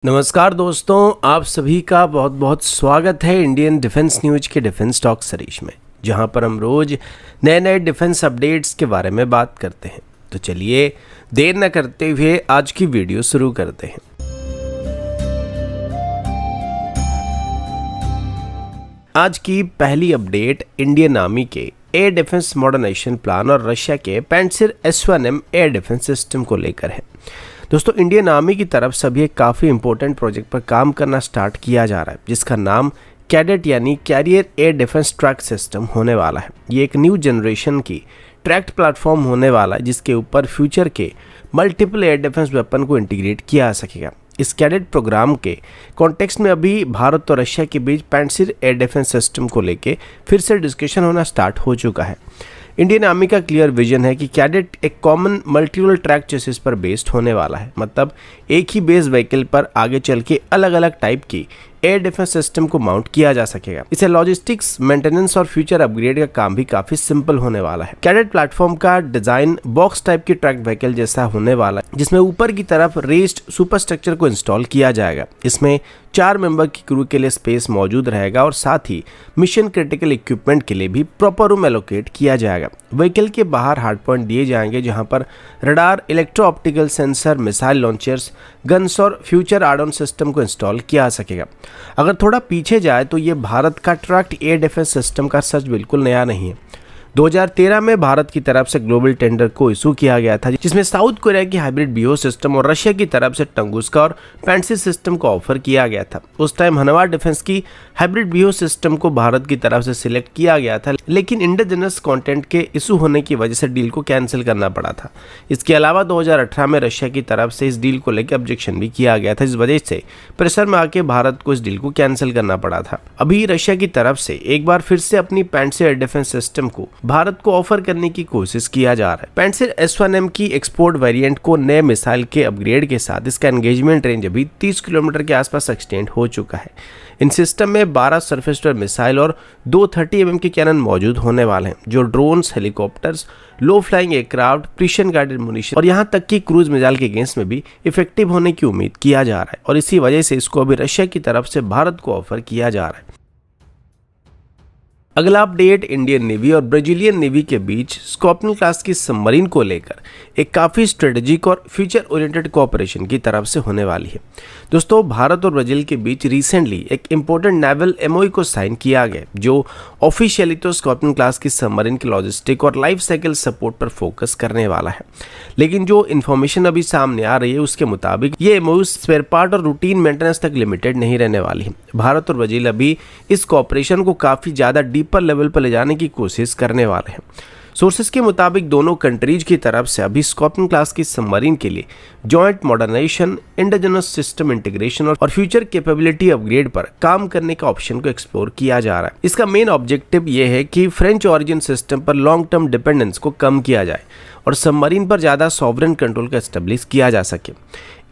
नमस्कार दोस्तों, आप सभी का बहुत बहुत स्वागत है इंडियन डिफेंस न्यूज के डिफेंस टॉक सीरीज में, जहां पर हम रोज नए नए डिफेंस अपडेट्स के बारे में बात करते हैं। तो चलिए देर न करते हुए आज की वीडियो शुरू करते हैं। आज की पहली अपडेट इंडियन आर्मी के एयर डिफेंस मॉडर्नाइजेशन प्लान और रशिया के पैंट्सिर S1M एयर डिफेंस सिस्टम को लेकर है। दोस्तों, इंडियन आर्मी की तरफ से भी एक काफ़ी इंपॉर्टेंट प्रोजेक्ट पर काम करना स्टार्ट किया जा रहा है, जिसका नाम कैडेट यानी carrier air defence track system होने वाला है। ये एक न्यू जनरेशन की ट्रैक्ड प्लेटफॉर्म होने वाला है, जिसके ऊपर फ्यूचर के मल्टीपल एयर डिफेंस वेपन को इंटीग्रेट किया जा सकेगा। इस कैडेट प्रोग्राम के कॉन्टेक्स्ट में अभी भारत और रशिया के बीच पैंट्सिर एयर डिफेंस सिस्टम को लेके फिर से डिस्कशन होना स्टार्ट हो चुका है। इंडियन आर्मी का क्लियर विजन है कि कैडेट एक कॉमन मल्टीपल ट्रैक चेसिस पर बेस्ड होने वाला है, मतलब एक ही बेस व्हीकल पर आगे चल के अलग अलग टाइप की एयर डिफेंस सिस्टम को माउंट किया जा सकेगा। इसे लॉजिस्टिक्स, मेंटेनेंस और फ्यूचर अपग्रेड का काम भी काफी सिंपल होने वाला है। कैडेट प्लेटफॉर्म का डिजाइन बॉक्स टाइप की ट्रैक व्हीकल जैसा होने वाला है, जिसमें ऊपर की तरफ रेस्ड सुपर स्ट्रक्चर को इंस्टॉल किया जाएगा। इसमें 4 मेंबर की क्रू के लिए स्पेस मौजूद रहेगा और साथ ही मिशन क्रिटिकल इक्विपमेंट के लिए भी प्रॉपर रूम एलोकेट किया जाएगा। व्हीकल के बाहर हार्ड पॉइंट दिए जाएंगे, जहां पर radar, electro optical sensor, missile launchers, guns और फ्यूचर एड ऑन सिस्टम को इंस्टॉल किया जा सकेगा। अगर थोड़ा पीछे जाए तो ये भारत का ट्रैक्ड एयर डिफेंस सिस्टम का सच बिल्कुल नया नहीं है। 2013 में भारत की तरफ से ग्लोबल टेंडर को इशू किया गया था, जिसमें साउथ कोरिया की हाइब्रिड बीओ सिस्टम और रशिया की तरफ से टंगुस्का और पैंट्सिर सिस्टम को ऑफर किया गया था। उस टाइम हनवा डिफेंस की हाइब्रिड बीओ सिस्टम को भारत की तरफ से सिलेक्ट किया गया था, लेकिन इंडिजिनस कंटेंट के इशू होने की वजह से डील को कैंसिल करना पड़ा था। इसके अलावा 2018 में रशिया की तरफ से इस डील को लेकर ऑब्जेक्शन भी किया गया था, इस वजह से प्रेशर में आके भारत को इस डील को कैंसिल करना पड़ा था। अभी रशिया की तरफ से एक बार फिर से अपनी पैंट्सिर एयर डिफेंस सिस्टम को भारत को ऑफर करने की कोशिश किया जा रहा है। पैंट्सिर S1M की एक्सपोर्ट वेरिएंट को नए मिसाइल के अपग्रेड के साथ इसका एंगेजमेंट रेंज अभी 30 किलोमीटर के आसपास एक्सटेंड हो चुका है। इन सिस्टम में 12 सरफेस टू एयर मिसाइल और 2 30 mm के कैनन मौजूद होने वाले हैं, जो drones, helicopters, low flying aircraft, precision guided munition और यहाँ तक कि क्रूज मिसाइल के अगेंस्ट में भी इफेक्टिव होने की उम्मीद किया जा रहा है, और इसी वजह से इसको अभी रशिया की तरफ से भारत को ऑफर किया जा रहा है। अगला अपडेट इंडियन नेवी और ब्राजीलियन नेवी के बीच स्कॉर्पियन क्लास की सबमरीन को लेकर एक काफ़ी स्ट्रेटेजिक और फ्यूचर ओरिएंटेड कोऑपरेशन की तरफ से होने वाली है। दोस्तों, भारत और ब्राजील के बीच रिसेंटली एक इंपॉर्टेंट नेवल एमओयू को साइन किया गया, जो ऑफिशियली तो स्कॉर्पियन क्लास की सबमरीन के लॉजिस्टिक और लाइफ साइकिल सपोर्ट पर फोकस करने वाला है। लेकिन जो इन्फॉर्मेशन अभी सामने आ रही है उसके मुताबिक ये एमओयू स्पेयर पार्ट और रूटीन मेंटेनेंस तक लिमिटेड नहीं रहने वाली है। भारत और ब्राजील अभी इस कोऑपरेशन को काफ़ी ज़्यादा डीपर लेवल पर ले जाने की कोशिश करने वाले हैं। सोर्सेज के मुताबिक दोनों कंट्रीज की तरफ से अभी स्कॉर्पियन क्लास की सबमरीन के लिए joint modernisation, indigenous system integration और फ्यूचर कैपेबिलिटी अपग्रेड पर काम करने का ऑप्शन को एक्सप्लोर किया जा रहा है। इसका मेन ऑब्जेक्टिव ये है कि फ्रेंच ऑरिजिन सिस्टम पर लॉन्ग टर्म डिपेंडेंस को कम किया जाए और सबमरीन पर ज़्यादा सॉवरेन कंट्रोल का एस्टेब्लिश किया जा सके।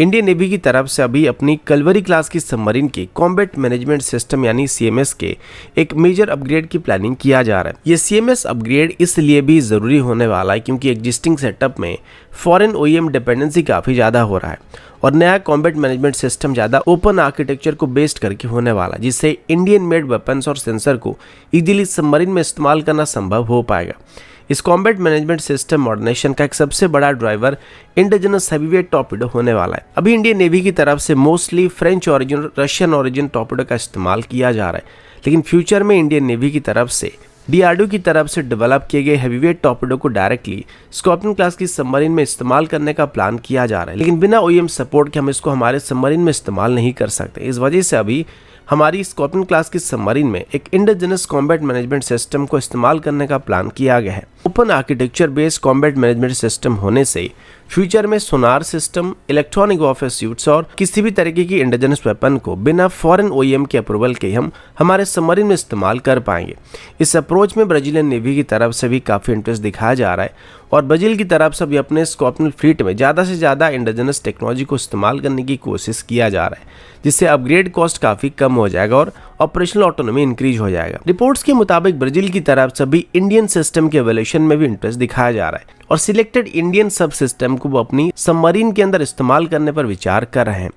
इंडियन नेवी की तरफ से अभी अपनी कलवरी क्लास की सबमरीन की कॉम्बैट मैनेजमेंट सिस्टम यानी CMS के एक मेजर अपग्रेड की प्लानिंग किया जा रहा है। ये CMS अपग्रेड इसलिए भी ज़रूरी होने वाला है क्योंकि एग्जिस्टिंग सेटअप में फॉरेन OEM डिपेंडेंसी काफ़ी ज़्यादा हो रहा है और नया कॉम्बैट मैनेजमेंट सिस्टम ज़्यादा ओपन आर्किटेक्चर को बेस्ड करके होने वाला, जिससे इंडियन मेड वेपन्स और सेंसर को इजीली सबमरीन में इस्तेमाल करना संभव हो पाएगा। इस कॉम्बैट मैनेजमेंट सिस्टम मॉडर्नाइजेशन का एक सबसे बड़ा ड्राइवर इंडिजिनस हैवीवेट टॉर्पीडो होने वाला है। अभी इंडियन नेवी की तरफ से mostly French origin, Russian origin torpedo का इस्तेमाल किया जा रहा है, लेकिन फ्यूचर में इंडियन नेवी की तरफ से DRDO की तरफ से डेवलप किए गए हैवीवेट टॉर्पीडो को डायरेक्टली स्कॉर्पियन क्लास की सबमरीन में इस्तेमाल करने का प्लान किया जा रहा है, लेकिन बिना OEM सपोर्ट के हम इसको हमारे सबमरीन में इस्तेमाल नहीं कर सकते। इस वजह से अभी हमारी स्कॉर्पियन क्लास की सबमरीन में एक इंडिजिनस कॉम्बैट मैनेजमेंट सिस्टम को इस्तेमाल करने का प्लान किया गया है। Open architecture based combat management system होने से फ्यूचर में सोनार सिस्टम, इलेक्ट्रॉनिक वॉरफेयर सूट्स और किसी भी तरीके की इंडिजिनस वेपन को बिना फॉरेन OEM के अप्रूवल के हम हमारे सबमरीन में इस्तेमाल कर पाएंगे। इस अप्रोच में ब्राजीलियन नेवी की तरफ से भी काफ़ी इंटरेस्ट दिखाया जा रहा है और ब्राजील की तरफ से भी अपने स्कॉर्पियन फ्लीट में ज़्यादा से ज़्यादा इंडिजिनस टेक्नोलॉजी को इस्तेमाल करने की कोशिश किया जा रहा है, जिससे अपग्रेड कॉस्ट काफ़ी कम हो जाएगा और ऑपरेशनल ऑटोनॉमी इंक्रीज हो जाएगा। रिपोर्ट्स के मुताबिक ब्राजील की तरफ से भी इंडियन सिस्टम के एवोल्यूशन में भी इंटरेस्ट दिखाया जा रहा है और सिलेक्टेड इंडियन सब सिस्टम को वो अपनी सबमरीन के अंदर इस्तेमाल करने पर विचार कर रहे हैं।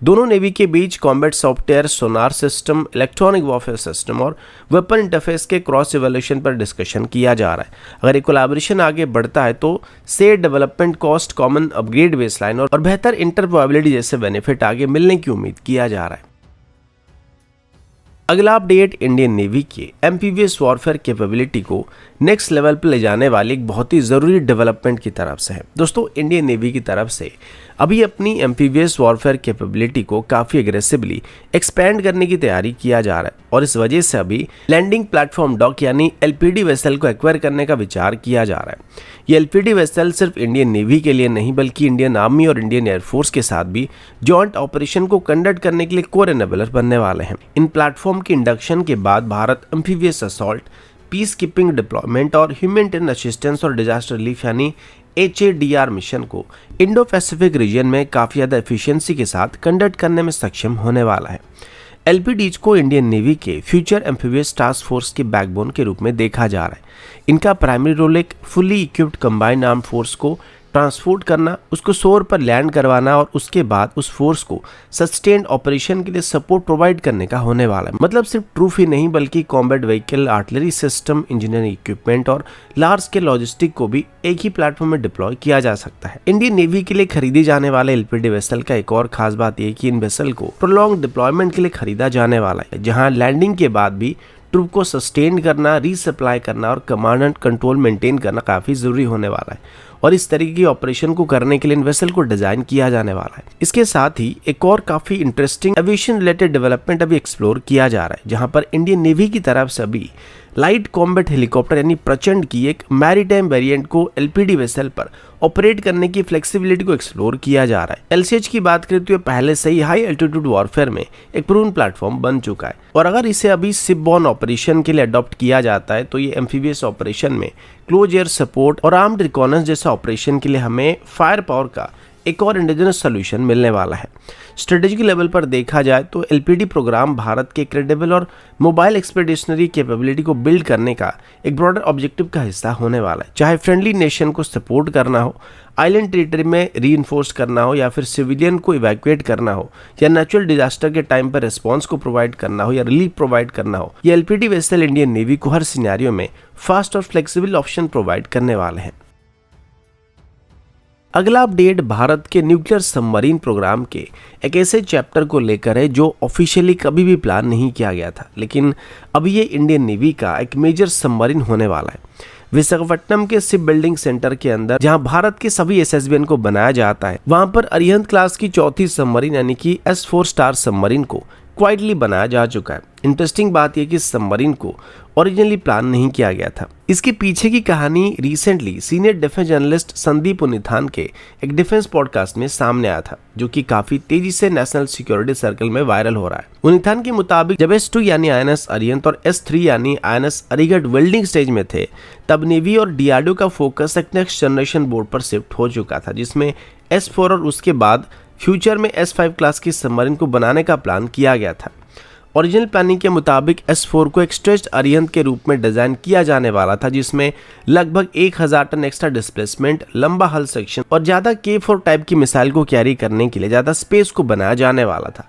दोनों नेवी के बीच combat software, sonar system, electronic warfare system और वेपन इंटरफेस के क्रॉस इवोल्यूशन पर डिस्कशन किया जा रहा है। अगर ये कोलैबोरेशन आगे बढ़ता है तो shared development cost, common upgrade baseline और बेहतर इंटरऑपरेबिलिटी जैसे बेनिफिट आगे मिलने की उम्मीद किया जा रहा है। अगला अपडेट इंडियन नेवी के एम्फीबियस वॉरफेयर कैपेबिलिटी को नेक्स्ट लेवल पर ले जाने वाली एक बहुत ही ज़रूरी डेवलपमेंट की तरफ से है। दोस्तों, इंडियन नेवी की तरफ से अभी अपनी एम्फीबियस वॉरफेयर कैपेबिलिटी को काफ़ी एग्रेसिवली एक्सपेंड करने की तैयारी किया जा रहा है और इस वजह से अभी लैंडिंग प्लेटफॉर्म डॉक यानी एलपीडी वेसल को एक्वायर करने का विचार किया जा रहा है। ये एलपीडी वेसल सिर्फ इंडियन नेवी के लिए नहीं बल्कि इंडियन आर्मी और इंडियन एयरफोर्स के साथ भी जॉइंट ऑपरेशन को कंडक्ट करने के लिए कोर एनेबलर बनने वाले हैं। इन प्लेटफॉर्म के इंडक्शन के बाद Bharat amphibious assault, peace keeping deployment और ह्यूमैनिटेरियन असिस्टेंस और डिजास्टर रिलीफ यानी HADR मिशन को इंडो पैसिफिक रीजन में काफ़ी ज़्यादा एफिशिएंसी के साथ कंडक्ट करने में सक्षम होने वाला है। LPDs को इंडियन नेवी के फ्यूचर एम्फीबियस टास्क फोर्स के बैकबोन के रूप में देखा जा रहा है। इनका प्राइमरी रोल एक fully equipped combined arm force को ट्रांसपोर्ट करना, उसको शोर पर लैंड करवाना और उसके बाद उस फोर्स को सस्टेन्ड ऑपरेशन के लिए सपोर्ट प्रोवाइड करने का होने वाला है। मतलब सिर्फ ट्रूप ही नहीं बल्कि combat vehicle, artillery system, engineering equipment और लार्ज स्केल लॉजिस्टिक को भी एक ही प्लेटफॉर्म में डिप्लॉय किया जा सकता है। इंडियन नेवी के लिए खरीदी जाने वाले एलपीडी वेसल का एक और खास बात यह कि इन वेसल को प्रोलॉन्ग डिप्लॉयमेंट के लिए खरीदा जाने वाला है, जहां लैंडिंग के बाद भी ट्रूप को सस्टेन करना, रीसप्लाई करना और कमांड एंड कंट्रोल मेंटेन करना काफ़ी ज़रूरी होने वाला है और इस तरीके की ऑपरेशन को करने के लिए इन वेसल को डिज़ाइन किया जाने वाला है। इसके साथ ही एक और काफ़ी इंटरेस्टिंग एविएशन रिलेटेड डेवलपमेंट अभी एक्सप्लोर किया जा रहा है, जहां पर इंडियन नेवी की तरफ से अभी लाइट कॉम्बैट हेलीकॉप्टर यानी प्रचंड की एक मैरीटाइम वेरिएंट को एलपीडी वेसल पर ऑपरेट करने की फ्लेक्सिबिलिटी को एक्सप्लोर किया जा रहा है। एलसीएच की बात करें तो ये पहले से ही हाई एल्टीट्यूड वॉरफेयर में एक प्रूवन प्लेटफॉर्म बन चुका है और अगर इसे अभी शिपबॉर्न ऑपरेशन के लिए अडॉप्ट किया जाता है तो ये एम्फीबियस ऑपरेशन में क्लोज एयर सपोर्ट और आर्म्ड रिकॉनेंस जैसा ऑपरेशन के लिए हमें फायर पावर का एक और इंडिजिनस सोल्यूशन मिलने वाला है। स्ट्रेटेजिक लेवल पर देखा जाए तो एलपीडी प्रोग्राम भारत के क्रेडिबल और मोबाइल एक्सपेडिशनरी कैपेबिलिटी को बिल्ड करने का एक ब्रॉडर ऑब्जेक्टिव का हिस्सा होने वाला है। चाहे फ्रेंडली नेशन को सपोर्ट करना हो, आइलैंड टेरिटरी में रीइंफोर्स करना हो या फिर सिविलियन को इवैक्यूएट करना हो या नेचुरल डिजास्टर के टाइम पर रिस्पॉन्स को प्रोवाइड करना हो या रिलीफ प्रोवाइड करना हो, ये एलपीडी वेसल इंडियन नेवी को हर सिनेरियो में फास्ट और फ्लेक्सिबल ऑप्शन प्रोवाइड करने वाले हैं। अगला अपडेट भारत के न्यूक्लियर सबमरीन प्रोग्राम के एक ऐसे चैप्टर को लेकर है जो ऑफिशियली कभी भी प्लान नहीं किया गया था, लेकिन अभी ये इंडियन नेवी का एक मेजर सबमरीन होने वाला है। विशाखापट्टनम के शिप बिल्डिंग सेंटर के अंदर जहां भारत के सभी SSBN को बनाया जाता है, वहां पर अरिहंत क्लास की चौथी सबमरीन यानी कि S4 स्टार सबमरीन को क्वाइटली बनाया जा चुका है। इंटरेस्टिंग बात यह कि सबमरीन को ओरिजिनली प्लान नहीं किया गया था। इसके पीछे की कहानी recently senior defence journalist Sandeep Unnithan के एक डिफेंस पॉडकास्ट में सामने आया था, जो कि काफी तेजी से नेशनल सिक्योरिटी सर्कल में वायरल हो रहा है। उनिथान के मुताबिक जब S2 यानी INS अरिहंत और S3 यानी INS अरिहंत वेल्डिंग स्टेज में थे, तब नेवी और DRDO का फोकस एक नेक्स्ट जनरेशन बोर्ड पर शिफ्ट हो चुका था, जिसमें S4 और उसके बाद फ्यूचर में S5 क्लास की सबमरीन को बनाने का प्लान किया गया था। ओरिजिनल प्लानिंग के मुताबिक S4 को एक स्ट्रेच्ड अरिहंत के रूप में डिजाइन किया जाने वाला था, जिसमें लगभग 1000 टन एक्स्ट्रा डिस्प्लेसमेंट, लंबा हल सेक्शन और ज्यादा K4 टाइप की मिसाइल को कैरी करने के लिए ज्यादा स्पेस को बनाया जाने वाला था।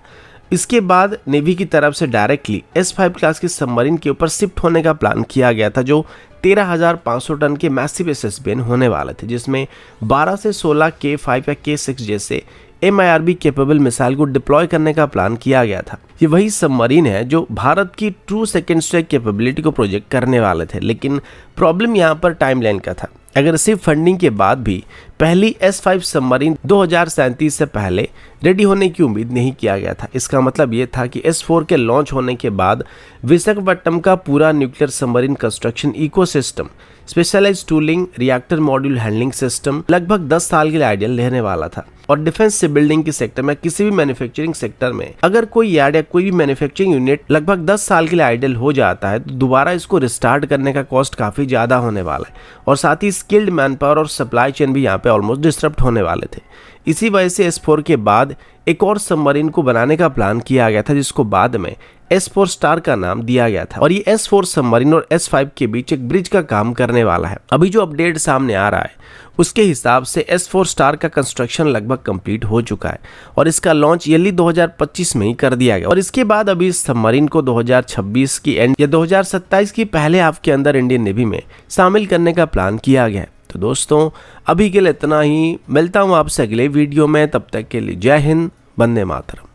इसके बाद नेवी की तरफ से डायरेक्टली S5 क्लास की सबमरीन के ऊपर शिफ्ट होने का प्लान किया गया था, जो 13,500 टन के मैसिव SSBN होने वाले थे, जिसमें 12 से 16 K5 या K6 जैसे MIRV कैपेबल मिसाइल को डिप्लॉय करने का प्लान किया गया था। ये वही सबमरीन है जो भारत की ट्रू सेकेंड स्ट्राइक कैपेबिलिटी को प्रोजेक्ट करने वाले थे, लेकिन प्रॉब्लम यहाँ पर टाइमलाइन का था। अगर सिर्फ फंडिंग के बाद भी पहली S5 सबमरीन 2037 से पहले रेडी होने की उम्मीद नहीं किया गया था। इसका मतलब ये था कि S4 के लॉन्च होने के बाद विशाखापट्टनम का पूरा nuclear submarine construction ecosystem, specialised tooling, reactor module handling system लगभग 10 साल के लिए आइडियल रहने वाला था। और डिफेंस से बिल्डिंग के सेक्टर में, किसी भी मैन्युफैक्चरिंग सेक्टर में अगर कोई यार्ड या कोई भी मैन्युफैक्चरिंग यूनिट लगभग 10 साल के लिए आइडियल हो जाता है तो दोबारा इसको रिस्टार्ट करने का कॉस्ट काफी ज्यादा होने वाला है और साथ ही स्किल्ड मैन पावर और सप्लाई चेन भी यहाँ पे ऑलमोस्ट डिस्टर्ब होने वाले थे। इसी वजह से S4 के बाद एक और सबमरीन को बनाने का प्लान किया गया था, जिसको बाद में S4 स्टार का नाम दिया गया था और ये S4 सबमरीन और S5 के बीच एक ब्रिज का काम करने वाला है। अभी जो अपडेट सामने आ रहा है उसके हिसाब से S4 स्टार का कंस्ट्रक्शन लगभग कंप्लीट हो चुका है और इसका लॉन्च ईयरली 2025 में ही कर दिया गया और इसके बाद अभी इस सबमरीन को 2026 की एंड या 2027 की पहले हाफ के अंदर इंडियन नेवी में शामिल करने का प्लान किया गया है। तो दोस्तों अभी के लिए इतना ही, मिलता हूँ आपसे अगले वीडियो में, तब तक के लिए जय हिंद, वंदे मातरम।